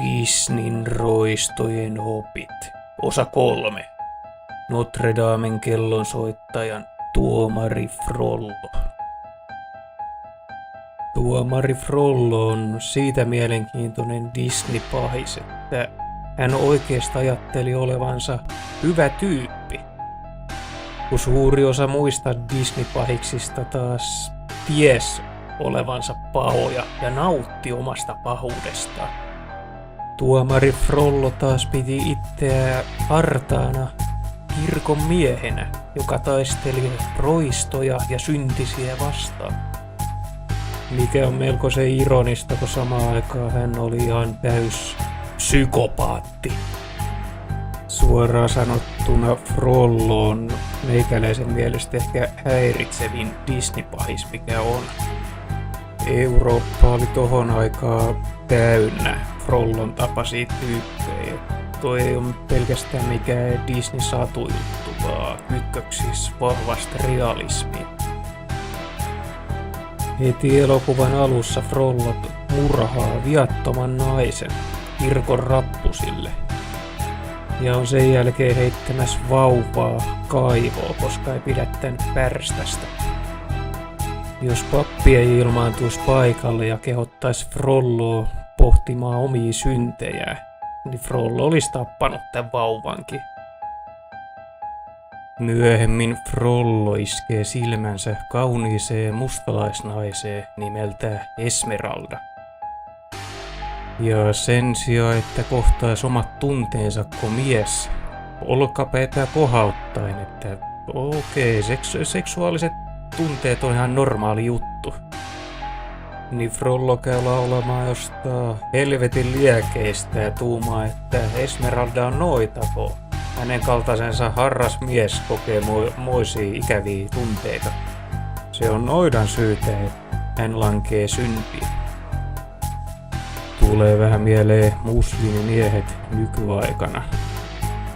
Disneyn roistojen opit. Osa 3. Notre Damen kellonsoittajan tuomari Frollo. Tuomari Frollo on siitä mielenkiintoinen Disney-pahis, että hän oikeastaan ajatteli olevansa hyvä tyyppi. Kun suuri osa muista Disney-pahiksista taas ties olevansa pahoja ja nautti omasta pahuudestaan. Tuomari Frollo taas piti itseään hartaana kirkon miehenä, joka taisteli roistoja ja syntisiä vastaan. Mikä on melkoisen ironista, kun samaan aikaan hän oli ihan täys psykopaatti. Suoraan sanottuna Frollo on meikäläisen mielestä ehkä häiritsevin Disney-pahis mikä on. Eurooppa oli tohon aikaan täynnä Frollon tapaisia tyyppejä. Toi ei ole pelkästään mikään Disney-satujuttu, vaan kytköksissä vahvasta realismia. Heti elokuvan alussa Frollo murhaa viattoman naisen kirkon rappusille. Ja on sen jälkeen heittämässä vauvaa kaivoon, koska ei pidä tän pärstästä. Jos pappi ei ilmaantuisi paikalle ja kehottaisi Frolloa pohtimaan omia syntejään, niin Frollo olisi tappanut tämän vauvankin. Myöhemmin Frollo iskee silmänsä kauniiseen mustalaisnaiseen nimeltä Esmeralda. Ja sen sijaan, että kohtaisi omat tunteensa kuin mies, olkapäitä kohauttaen, että okei, seksuaaliset tunteet on ihan normaali juttu. Niin Frollo käy laulamaan jostain helvetin liekeistä ja tuumaa, että Esmeralda on noitako. Hänen kaltaisensa harras mies kokee moisia ikäviä tunteita. Se on noidan syytä, että hän lankee syntiin. Tulee vähän mieleen muslimimiehet nykyaikana,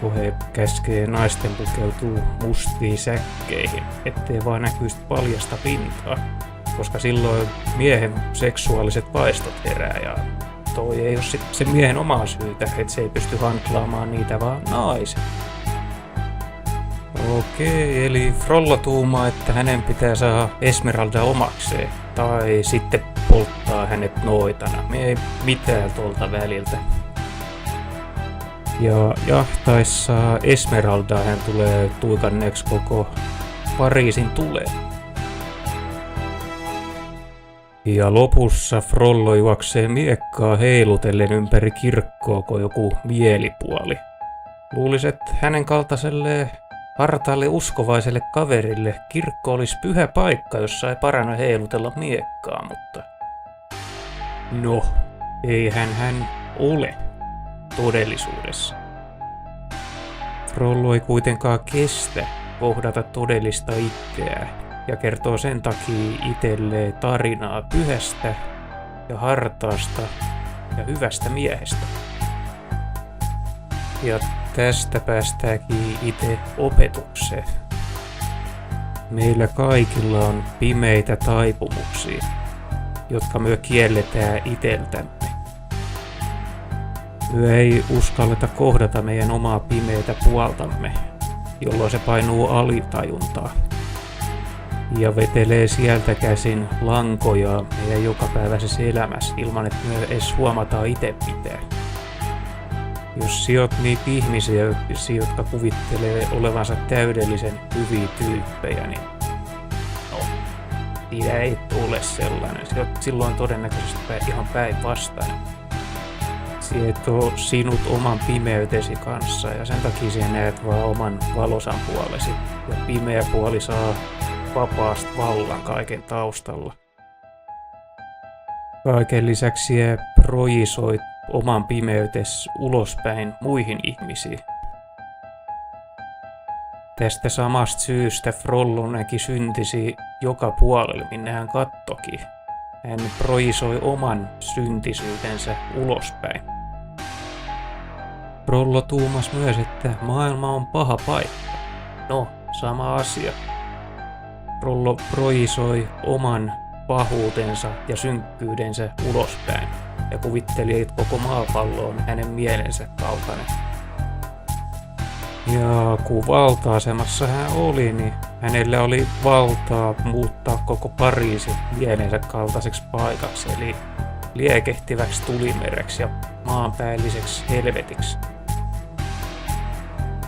kun he käskee naisten pukeutuu mustiin säkkeihin, ettei vaan näkyisi paljasta pintaa, koska silloin miehen seksuaaliset vaistot herää ja toi ei ole se miehen omaa syytä, että se ei pysty handlaamaan niitä vaan naiset. Okei, eli Frollo tuumaa, että hänen pitää saada Esmeralda omakseen, tai sitten polttaa hänet noitana. Me ei mitään tuolta väliltä. Ja jahtaessa Esmeraldaa hän tulee tuikanneeksi koko Pariisin tuleen. Ja lopussa Frollo juoksee miekkaa heilutellen ympäri kirkkoa kuin joku mielipuoli. Luulis, että hänen kaltaiselle hartaalle uskovaiselle kaverille kirkko olisi pyhä paikka, jossa ei parane heilutella miekkaa, mutta no, eihän hän ole todellisuudessa. Frollo ei kuitenkaan kestä kohdata todellista itseään ja kertoo sen takia itselleen tarinaa pyhästä ja hartaasta ja hyvästä miehestä. Ja tästä päästäänkin itse opetukseen. Meillä kaikilla on pimeitä taipumuksia, jotka me kielletään itseltämme. Me ei uskalleta kohdata meidän omaa pimeitä puoltamme, jolloin se painuu alitajuntaa ja vetelee sieltä käsin lankoja meidän jokapäiväisessä elämässä ilman, että me edes huomataan itse mitään. Jos sinä oot niitä ihmisiä, jotka kuvittelee olevansa täydellisen hyviä tyyppejä, niin no, sinä ei ole sellainen. Sinä oot silloin todennäköisesti ihan päinvastainen. Sinä et ole sinut oman pimeytesi kanssa ja sen takia sinä näet vaan oman valosan puolesi. Ja pimeä puoli saa vapaasti vallan kaiken taustalla. Kaiken lisäksi sinä projisoit oman pimeytesi ulospäin muihin ihmisiin. Tästä samasta syystä Frollo näki syntisi joka puolelle, minne hän kattoki. Hän projisoi oman syntisyytensä ulospäin. Frollo tuumas myös, että maailma on paha paikka. No, sama asia. Frollo projisoi oman pahuutensa ja synkkyydensä ulospäin. ja kuvitteli, että koko maapallo on hänen mielensä kaltainen. Ja kun valta-asemassa hän oli, niin hänellä oli valtaa muuttaa koko Pariisi mielensä kaltaiseksi paikaksi, eli liekehtiväksi tulimereksi ja maanpäälliseksi helvetiksi.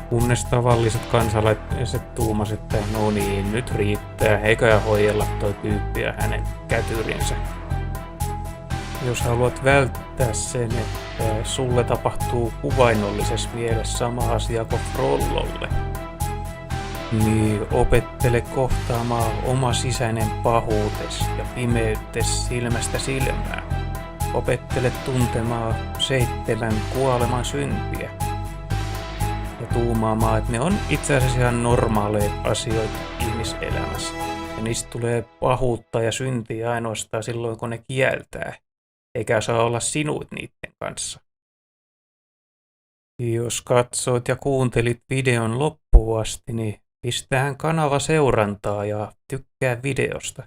Kunnes tavalliset kansalaiset tuumasivat, että no niin, nyt riittää, eiköhän hoidella toi tyyppi ja hänen kätyrinsä. Jos haluat välttää sen, että sulle tapahtuu kuvainnollisessa mielessä sama asia kuin Frollolle, niin opettele kohtaamaan oma sisäinen pahuutes ja pimeytes silmästä silmään. Opettele tuntemaan 7 kuoleman syntiä. Ja tuumaamaan, että ne on itse asiassa ihan normaaleja asioita ihmiselämässä. Ja niistä tulee pahuutta ja syntiä ainoastaan silloin, kun ne kieltää. Eikä saa olla sinut niiden kanssa. Jos katsoit ja kuuntelit videon loppuun asti, niin pistähän kanava seurantaa ja tykkää videosta.